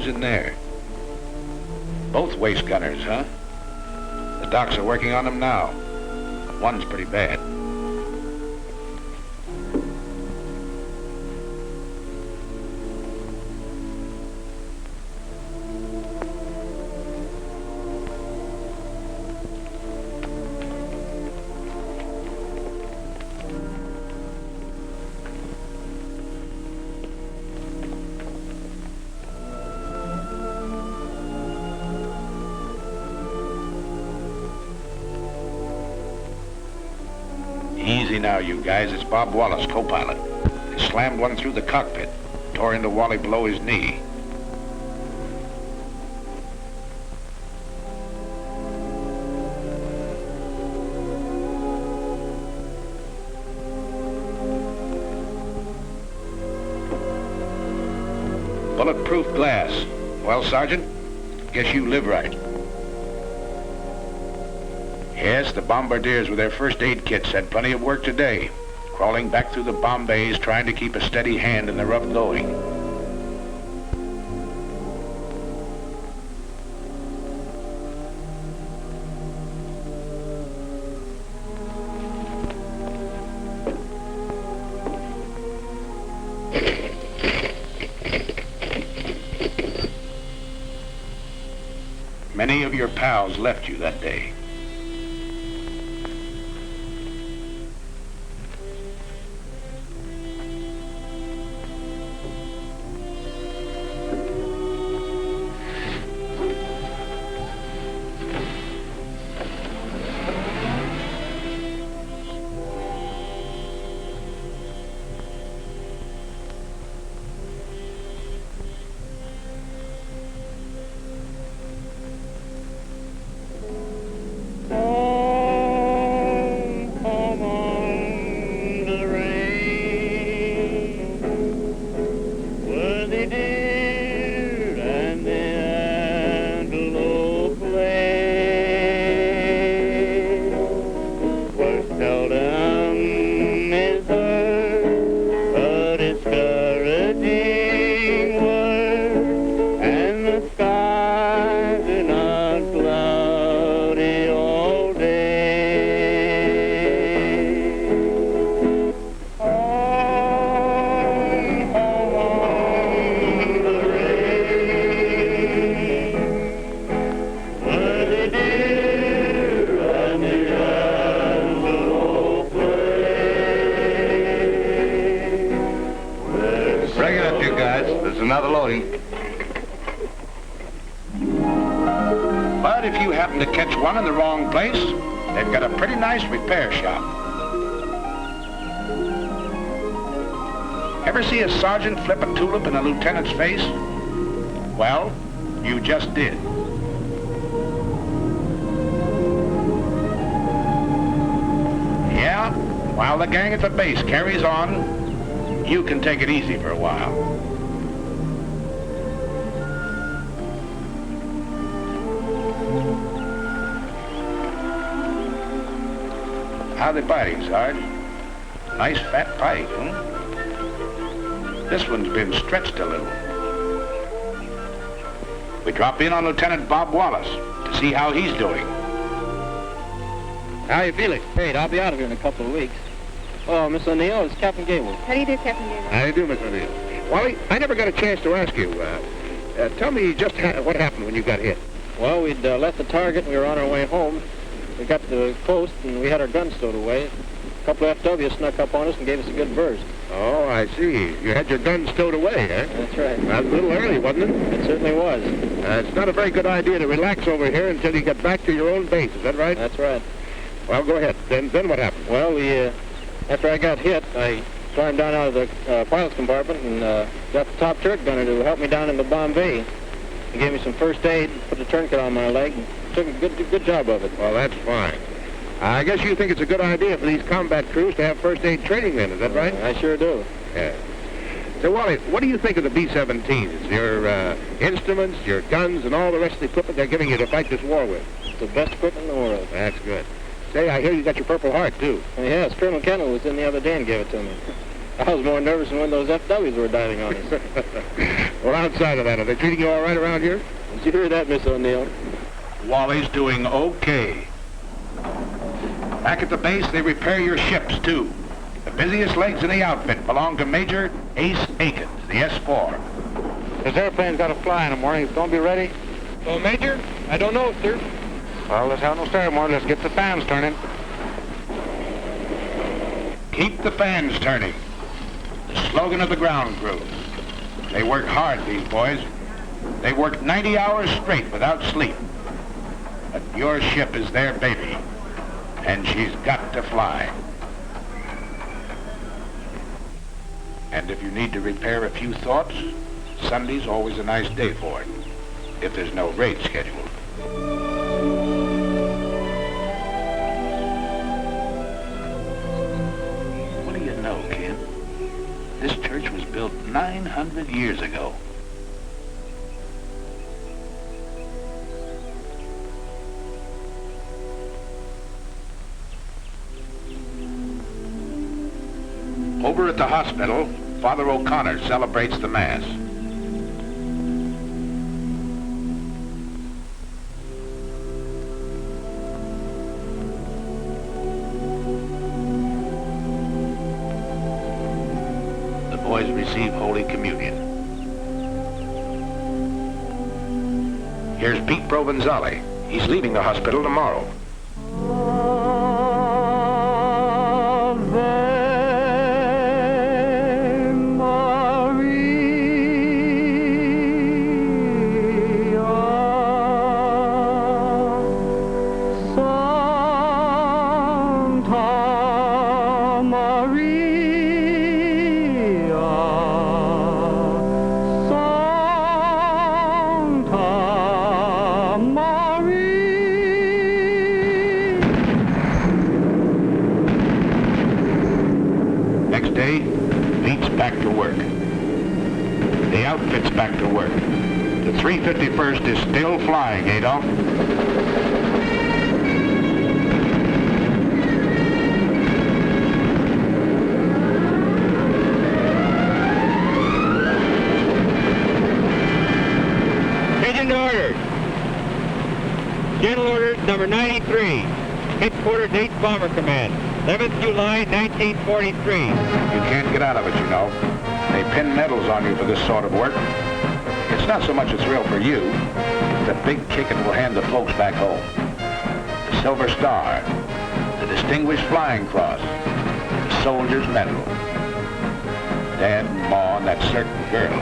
who's in there. Both waist gunners, huh? The docs are working on them now. One's pretty bad. Easy now, you guys. It's Bob Wallace, co-pilot. They slammed one through the cockpit, tore into Wally below his knee. Bulletproof glass. Well, Sergeant, guess you live right. Yes, the bombardiers with their first aid kits had plenty of work today, crawling back through the bomb bays, trying to keep a steady hand in the rough going. Many of your pals left you that day. Another loading. But if you happen to catch one in the wrong place, they've got a pretty nice repair shop. Ever see a sergeant flip a tulip in a lieutenant's face? Well, you just did. Yeah, while the gang at the base carries on, you can take it easy for a while. How they biting, Sarge? Nice fat pike, huh? This one's been stretched a little. We drop in on Lieutenant Bob Wallace to see how he's doing. How you feeling? Great. I'll be out of here in a couple of weeks. Oh, Miss O'Neill, it's Captain Gable. How do you do, Captain Gable? How do you do, Miss O'Neill? Wally, I never got a chance to ask you. Tell me just what happened when you got hit. Well, we'd left the target and we were on our way home. We got to the coast and we had our guns stowed away. A couple of FWs snuck up on us and gave us a good burst. Oh, I see. You had your guns stowed away, huh? That's right. That was a little early, wasn't it? It certainly was. It's not a very good idea to relax over here until you get back to your own base. Is that right? That's right. Well, go ahead. Then what happened? Well, after I got hit, I climbed down out of the pilot's compartment and got the top turret gunner to help me down in the bomb bay. He gave me some first aid, put a tourniquet on my leg, and took a good job of it. Well, that's fine. I guess you think it's a good idea for these combat crews to have first aid training then, is that right? I sure do. Yeah. So, Wally, what do you think of the B-17s? Your instruments, your guns, and all the rest of the equipment they're giving you to fight this war with? It's the best equipment in the world. That's good. Say, I hear you got your Purple Heart, too. Yes, Colonel Kendall was in the other day and gave it to me. I was more nervous than when those FWs were diving on us. Well, outside of that, are they treating you all right around here? Did you hear that, Miss O'Neill? Wally's doing okay. Back at the base, they repair your ships, too. The busiest legs in the outfit belong to Major Ace Aikens, the S-4. This airplane's got to fly in the morning. It's going to be ready? Well, Major, I don't know, sir. Well, let's have no ceremony. Let's get the fans turning. Keep the fans turning. The slogan of the ground crew. They work hard, these boys. They work 90 hours straight without sleep. But your ship is their baby, and she's got to fly. And if you need to repair a few thoughts, Sunday's always a nice day for it, if there's no raid scheduled. What do you know, kid? This church was built 900 years ago. Over at the hospital, Father O'Connor celebrates the Mass. The boys receive Holy Communion. Here's Pete Provenzale. He's leaving the hospital tomorrow. Back to work. The outfit's back to work. The 351st is still flying, Adolf. Agent orders. General orders number 93. Headquarters 8th Bomber Command. 11th July, 1943. You can't get out of it, you know. They pin medals on you for this sort of work. It's not so much a thrill for you. It's a big kick it will hand the folks back home. The Silver Star, the Distinguished Flying Cross, the Soldier's Medal. Dad and Ma and that certain girl.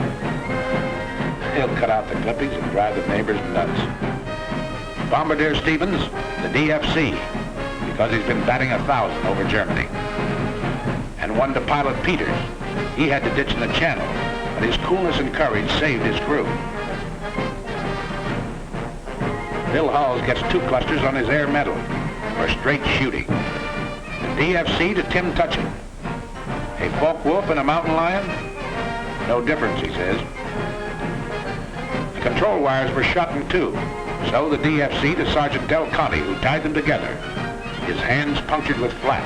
They'll cut out the clippings and drive the neighbors nuts. Bombardier Stevens, the DFC. Because he's been batting 1,000 over Germany. And one to Pilot Peters. He had to ditch in the channel, but his coolness and courage saved his crew. Bill Halls gets 2 clusters on his Air Medal for straight shooting. The DFC to Tim Tutchin. A Focke Wulf and a Mountain Lion? No difference, he says. The control wires were shot in 2, so the DFC to Sergeant Del Conte, who tied them together. His hands punctured with flak.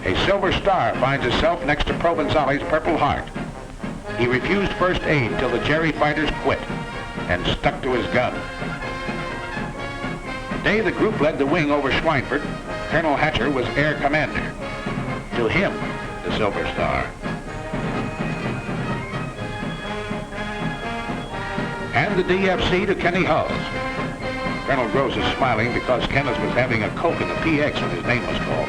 A Silver Star finds itself next to Provenzale's Purple Heart. He refused first aid till the Jerry fighters quit and stuck to his gun. The day the group led the wing over Schweinfurt, Colonel Hatcher was air commander. To him, the Silver Star. And the DFC to Kenny Hulls. Colonel Gross is smiling because Kenneth was having a Coke in the PX when his name was called.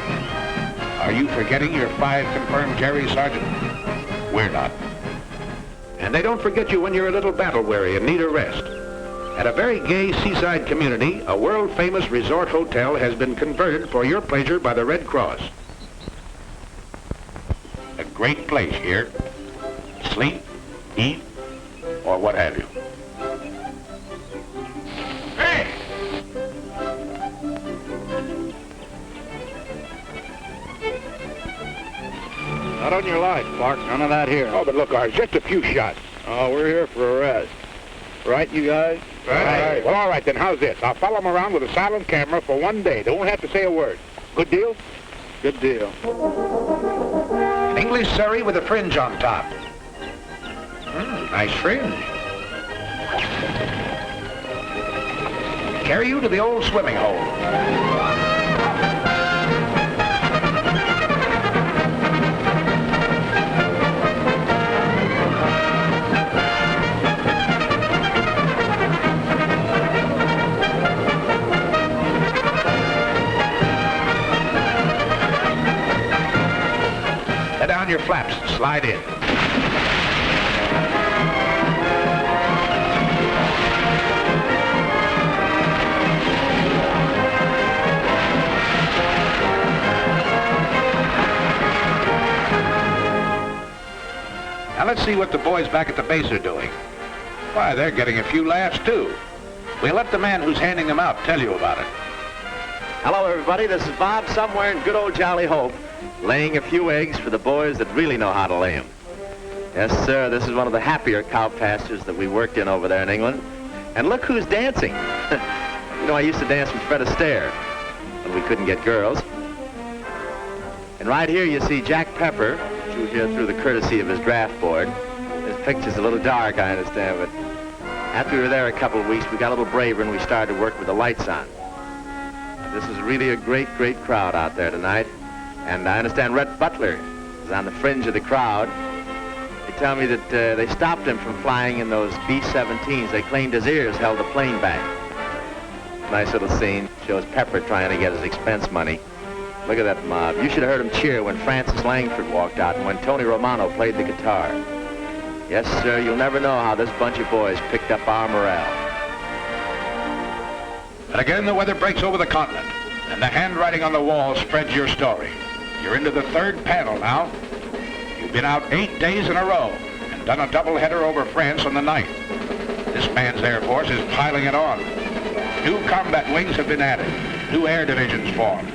Are you forgetting your 5 confirmed Jerry, Sergeant? We're not. And they don't forget you when you're a little battle-weary and need a rest. At a very gay seaside community, a world-famous resort hotel has been converted for your pleasure by the Red Cross. A great place here. Sleep, eat, or what have you. Hey! Not on your life, Clark. None of that here. Oh, but look, Arch, just a few shots. Oh, we're here for a rest. Right, you guys? Right. Well, all right, then. How's this? I'll follow them around with a silent camera for 1 day. They won't have to say a word. Good deal? Good deal. An English Surrey with a fringe on top. Nice fringe. Carry you to the old swimming hole. Let down your flaps and slide in. Now let's see what the boys back at the base are doing. Why, they're getting a few laughs too. We'll let the man who's handing them out tell you about it. Hello, everybody. This is Bob, somewhere in good old Jolly Hope, laying a few eggs for the boys that really know how to lay them. Yes, sir, this is one of the happier cow pastures that we worked in over there in England. And look who's dancing. You know, I used to dance with Fred Astaire when we couldn't get girls. And right here you see Jack Pepper, which you hear through the courtesy of his draft board. This picture's a little dark, I understand, but after we were there a couple of weeks, we got a little braver and we started to work with the lights on. This is really a great, great crowd out there tonight. And I understand Rhett Butler is on the fringe of the crowd. They tell me that they stopped him from flying in those B-17s. They claimed his ears held the plane back. Nice little scene. Shows Pepper trying to get his expense money. Look at that mob. You should have heard him cheer when Francis Langford walked out and when Tony Romano played the guitar. Yes, sir, you'll never know how this bunch of boys picked up our morale. And again, the weather breaks over the continent, and the handwriting on the wall spreads your story. You're into the third panel now. You've been out 8 days in a row and done a doubleheader over France on the 9th. This man's Air Force is piling it on. New combat wings have been added. New air divisions formed.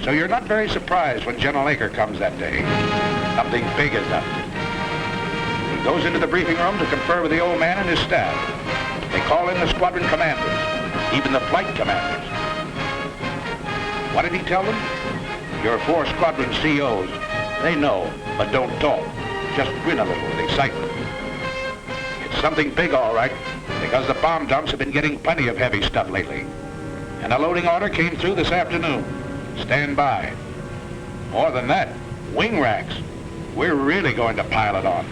So you're not very surprised when General Aker comes that day. Something big is up. He goes into the briefing room to confer with the old man and his staff. They call in the squadron commanders, even the flight commanders. What did he tell them? Your 4 squadron COs, they know, but don't talk. Just grin a little with excitement. It's something big, all right, because the bomb dumps have been getting plenty of heavy stuff lately. And a loading order came through this afternoon. Stand by. More than that, wing racks. We're really going to pile it on.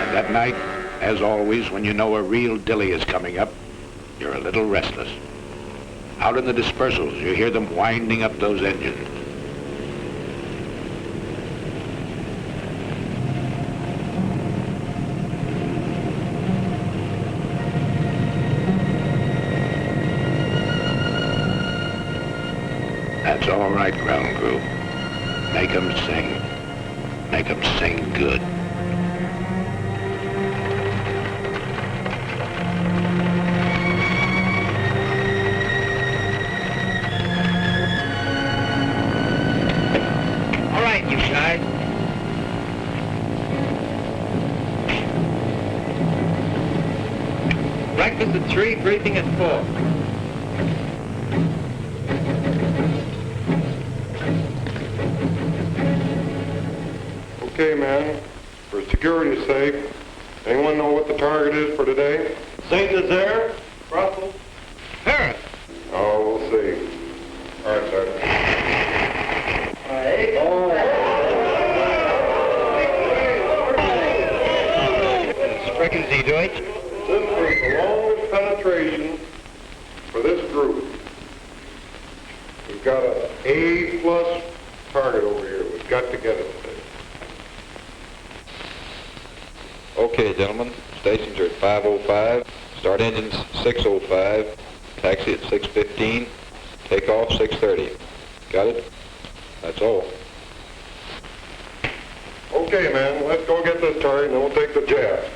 And that night, as always, when you know a real dilly is coming up, you're a little restless. Out in the dispersals, you hear them winding up those engines. That's all right, ground crew. Make 'em sing. Make 'em sing good. All right, you guys. Breakfast at 3, briefing at 4. Okay, man. For security's sake, anyone know what the target is for today? Saint Nazaire, Brussels, Paris. Oh, we'll see. All right, Sergeant. Sprechen Sie Deutsch? This was the longest penetration for this group. We've got an A+ target over here. We've got to get it today. Okay, gentlemen, stations are at 5:05, start engines 6:05, taxi at 6:15, takeoff 6:30. Got it? That's all. Okay, man, let's go get this target and then we'll take the jet.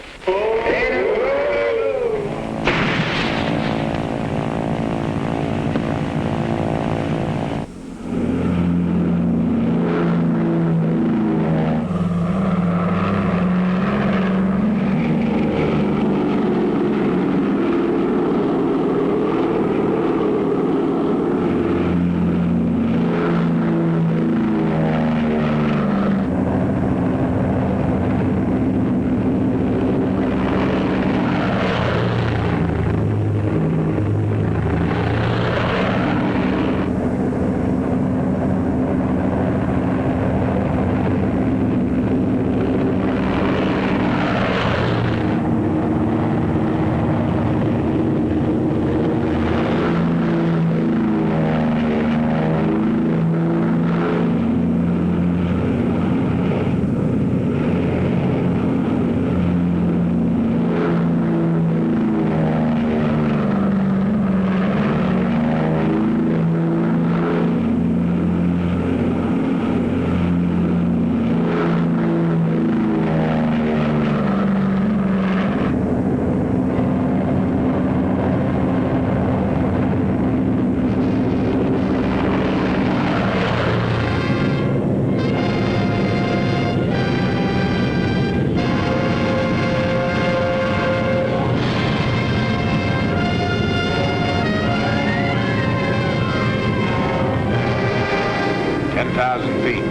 2,000 feet.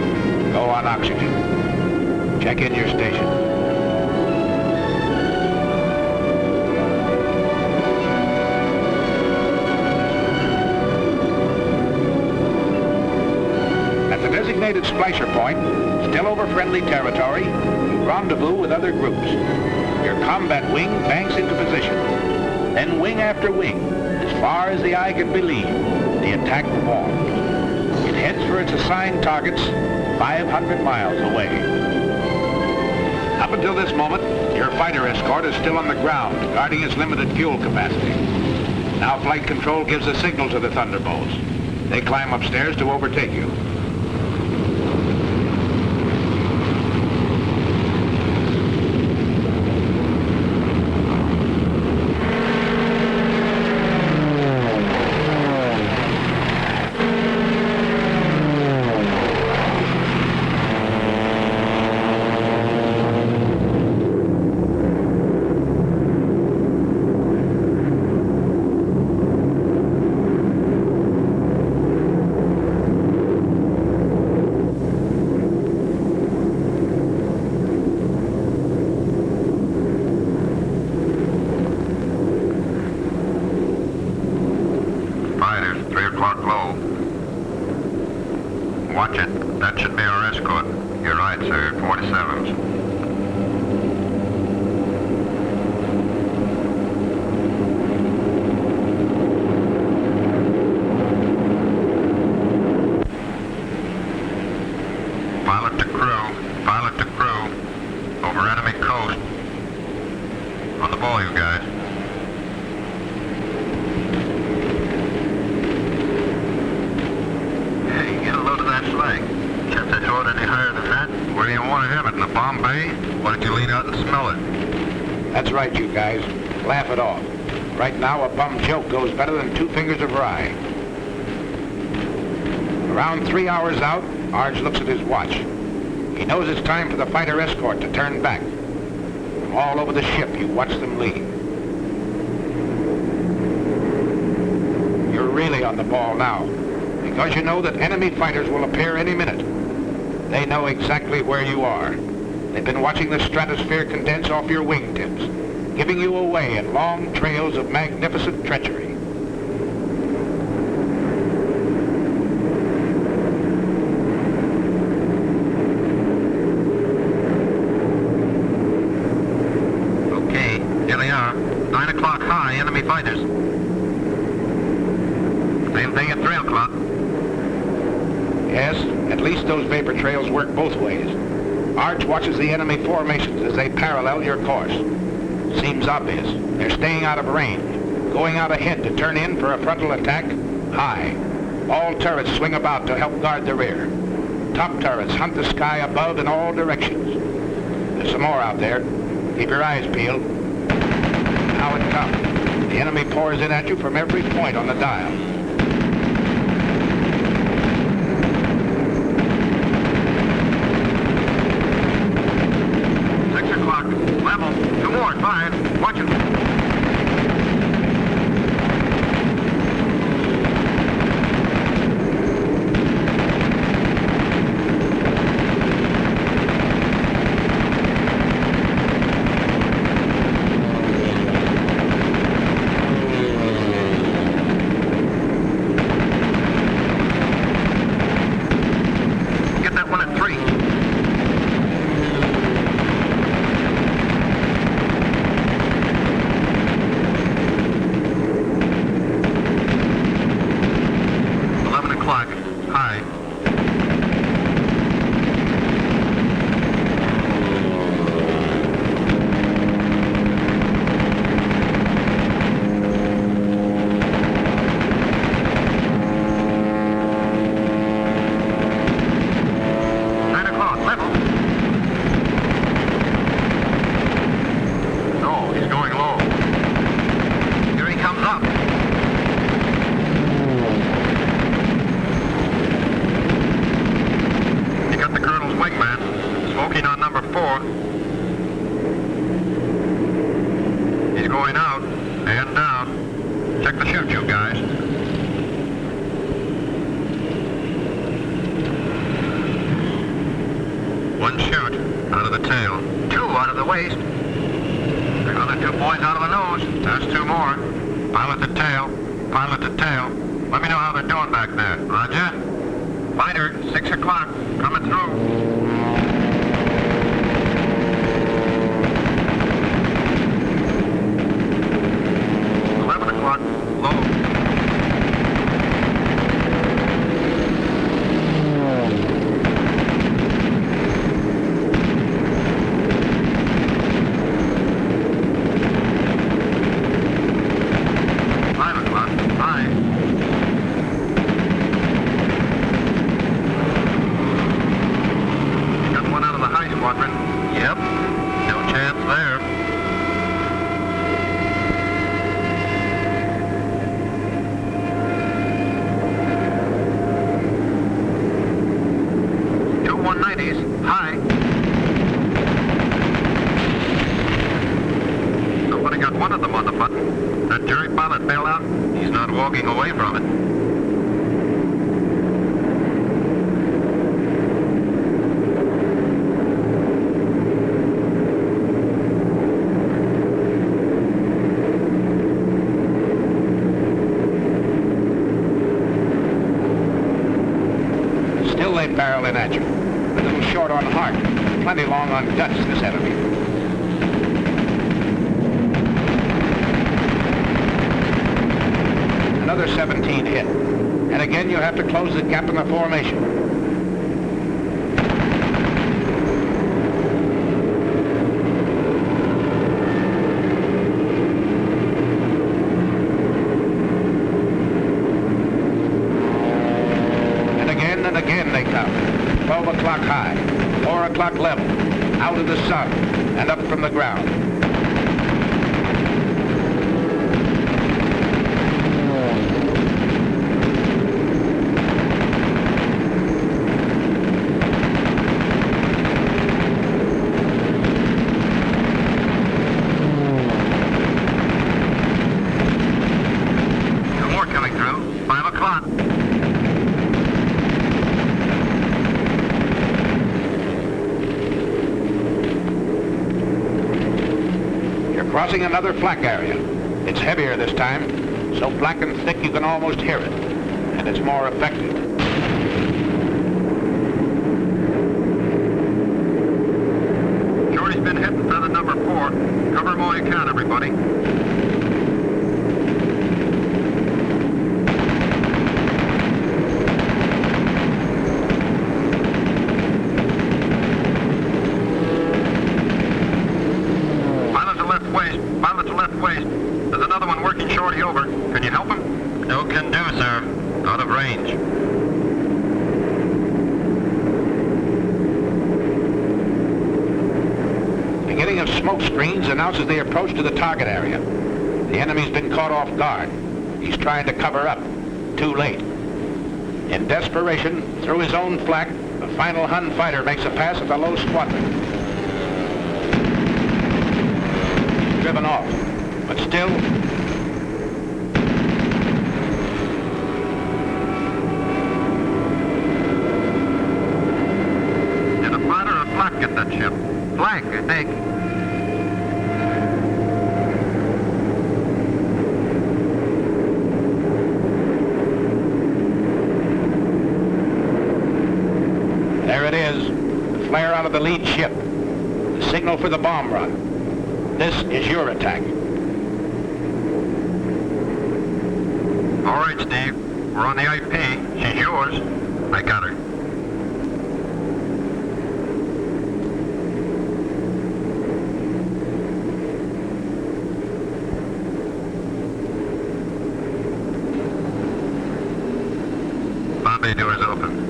Go on oxygen. Check in your station. At the designated splasher point, still over friendly territory, you rendezvous with other groups. Your combat wing banks into position. Then wing after wing, as far as the eye can believe, the attack forms. It heads for its assigned targets 500 miles away. Up until this moment, your fighter escort is still on the ground, guarding its limited fuel capacity. Now flight control gives a signal to the Thunderbolts. They climb upstairs to overtake you. Watch it. That should be our escort. You're right, sir. 47s. Pilot to crew. Over enemy coast. On the ball, you guys. Hey, get a load of that slag. Can't that throw it any higher than that? Where do you want to have it? In the Bombay? Why don't you lean out and smell it? That's right, you guys. Laugh it off. Right now, a bum joke goes better than 2 fingers of rye. Around 3 hours out, Arj looks at his watch. He knows it's time for the fighter escort to turn back. From all over the ship, you watch them leave. You're really on the ball now, because you know that enemy fighters will appear any minute. They know exactly where you are. They've been watching the stratosphere condense off your wingtips, giving you away in long trails of magnificent treachery. Okay, here they are. 9 o'clock high, enemy fighters. Same thing at 3 o'clock. Yes, at least those vapor trails work both ways. Arch watches the enemy formations as they parallel your course. Seems obvious. They're staying out of range, going out ahead to turn in for a frontal attack high. All turrets swing about to help guard the rear. Top turrets hunt the sky above in all directions. There's some more out there. Keep your eyes peeled. Now it comes. The enemy pours in at you from every point on the dial. Level. 2 more at 5. Watch it. Get that one at 3. High. No, he's going low. Here he comes up. Wingman, smoking on number 4. He's going out and down. Check the chute, you guys. Out of the waist. Another 2 boys out of the nose. There's 2 more. Pilot the tail. Pilot the tail. Let me know how they're doing back there. Roger. Fighter, 6 o'clock. Coming through. 11 o'clock. Low. Barreling at you. A little short on heart, plenty long on guts, this enemy. Another 17 hit. And again, you have to close the gap in the formation. And again they come. 12 o'clock high, 4 o'clock level, out of the sun, and up from the ground. Crossing another flak area. It's heavier this time, so black and thick you can almost hear it, and it's more effective. Shorty's been hitting feather number 4. Cover him all you can, everybody. Pilot to left waist. There's another one working Shorty over. Can you help him? No can do, sir. Out of range. Beginning of smoke screens announces the approach to the target area. The enemy's been caught off guard. He's trying to cover up. Too late. In desperation, through his own flak, the final Hun fighter makes a pass at the low squadron. Driven off, but still. Did a fighter or a flak get that ship? Flak, I think. There it is, the flare out of the lead ship. The signal for the bomb run. This is your attack. All right, Steve. We're on the IP. She's yours. I got her. Bombay doors open.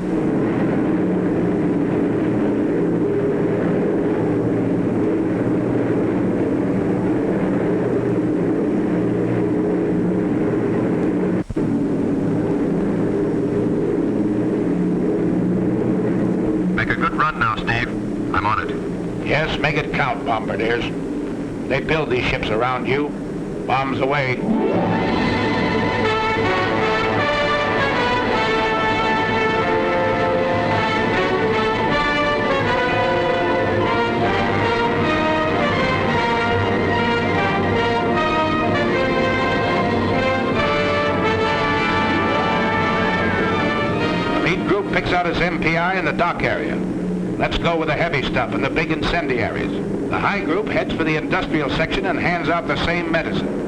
Yes, make it count, bombardiers. They build these ships around you. Bombs away. picks out his MPI in the dock area. Let's go with the heavy stuff and the big incendiaries. The high group heads for the industrial section and hands out the same medicine.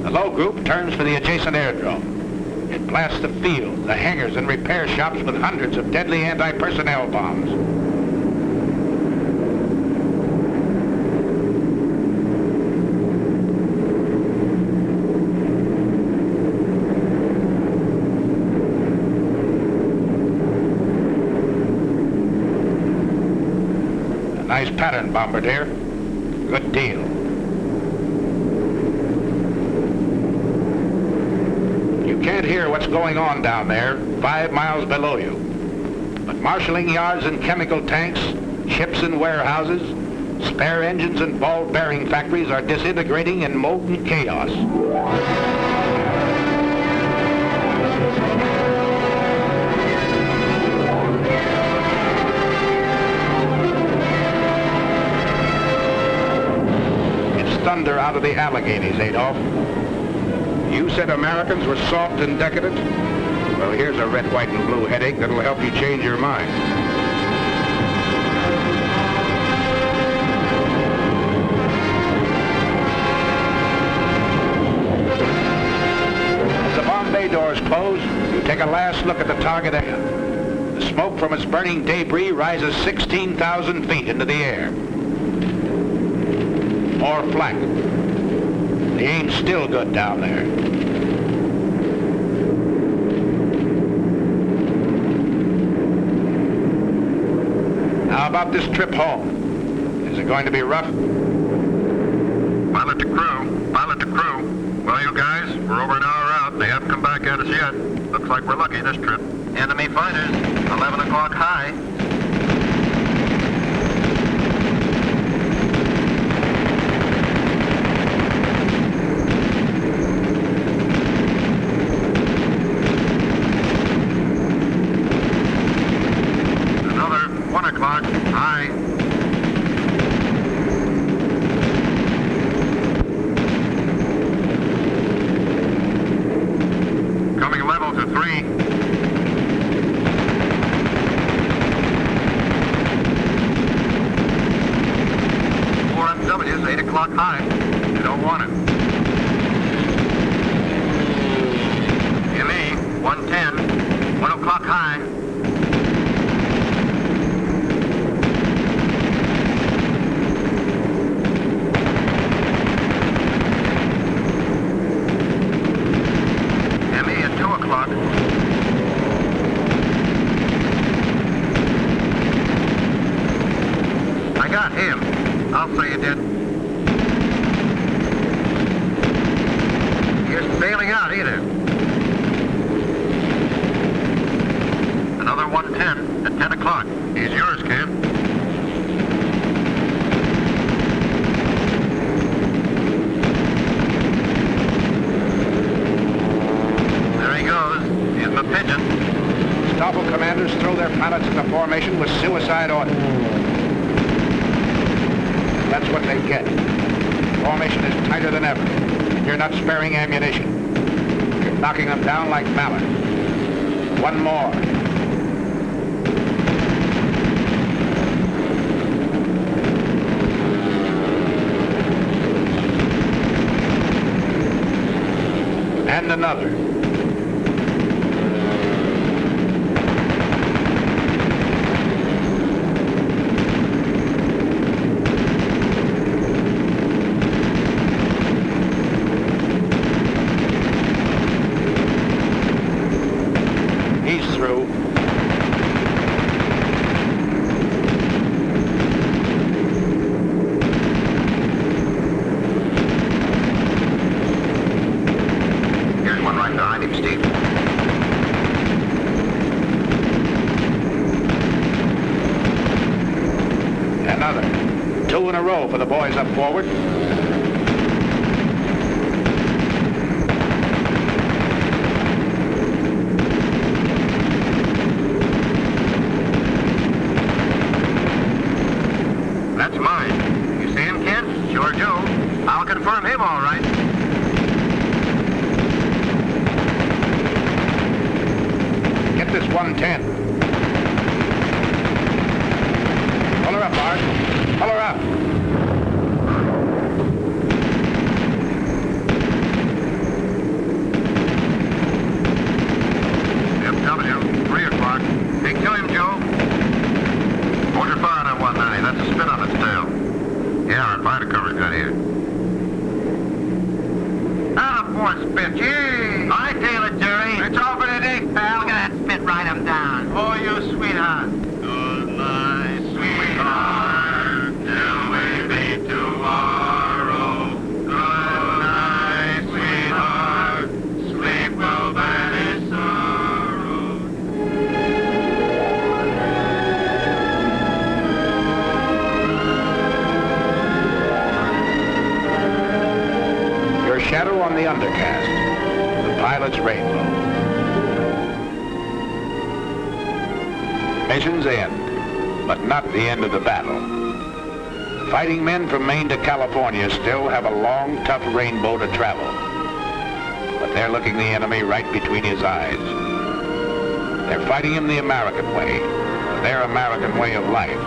The low group turns for the adjacent airdrome. It blasts the field, the hangars, and repair shops with hundreds of deadly anti-personnel bombs. A nice pattern, Bombardier. Good deal. You can't hear what's going on down there, 5 miles below you. But marshalling yards and chemical tanks, ships and warehouses, spare engines and ball bearing factories are disintegrating in molten chaos. It's thunder out of the Alleghenies, Adolf. You said Americans were soft and decadent? Well, here's a red, white, and blue headache that'll help you change your mind. As the bomb bay doors close, you take a last look at the target ahead. The smoke from its burning debris rises 16,000 feet into the air. More flak. The aim's still good down there. How about this trip home? Is it going to be rough? Pilot to crew. Pilot to crew. Well, you guys, we're over an hour out. They haven't come back at us yet. Looks like we're lucky this trip. Enemy fighters, 11 o'clock high. With suicide orders. That's what they get. Formation is tighter than ever. You're not sparing ammunition. You're knocking them down like mallards. One more. And another. For the boys up forward. Sure, Joe. I'll confirm him all right. Get this 110. Pull her up, Art. Pull her up. FW, 3 o'clock. Hey, kill him, Joe. Hold your fire on 190. That's a spin on its tail. Yeah, our fire cover's got here. Attaboy, spit. Yay! I tail it, Jerry. It's over today, pal. Look at that spit. Ride him down. Oh, you sweetheart. Good night, sweetheart. Till we meet tomorrow. Good night, sweetheart. Sleep well, banish sorrow. Your shadow on the undercast. The pilot's rainbow. Mission's end, but not the end of the battle. The fighting men from Maine to California still have a long, tough rainbow to travel. But they're looking the enemy right between his eyes. They're fighting him the American way, their American way of life.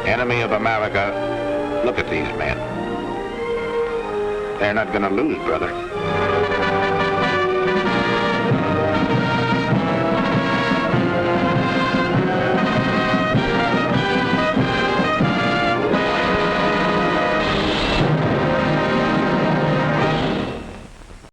Enemy of America, look at these men. They're not gonna lose, brother.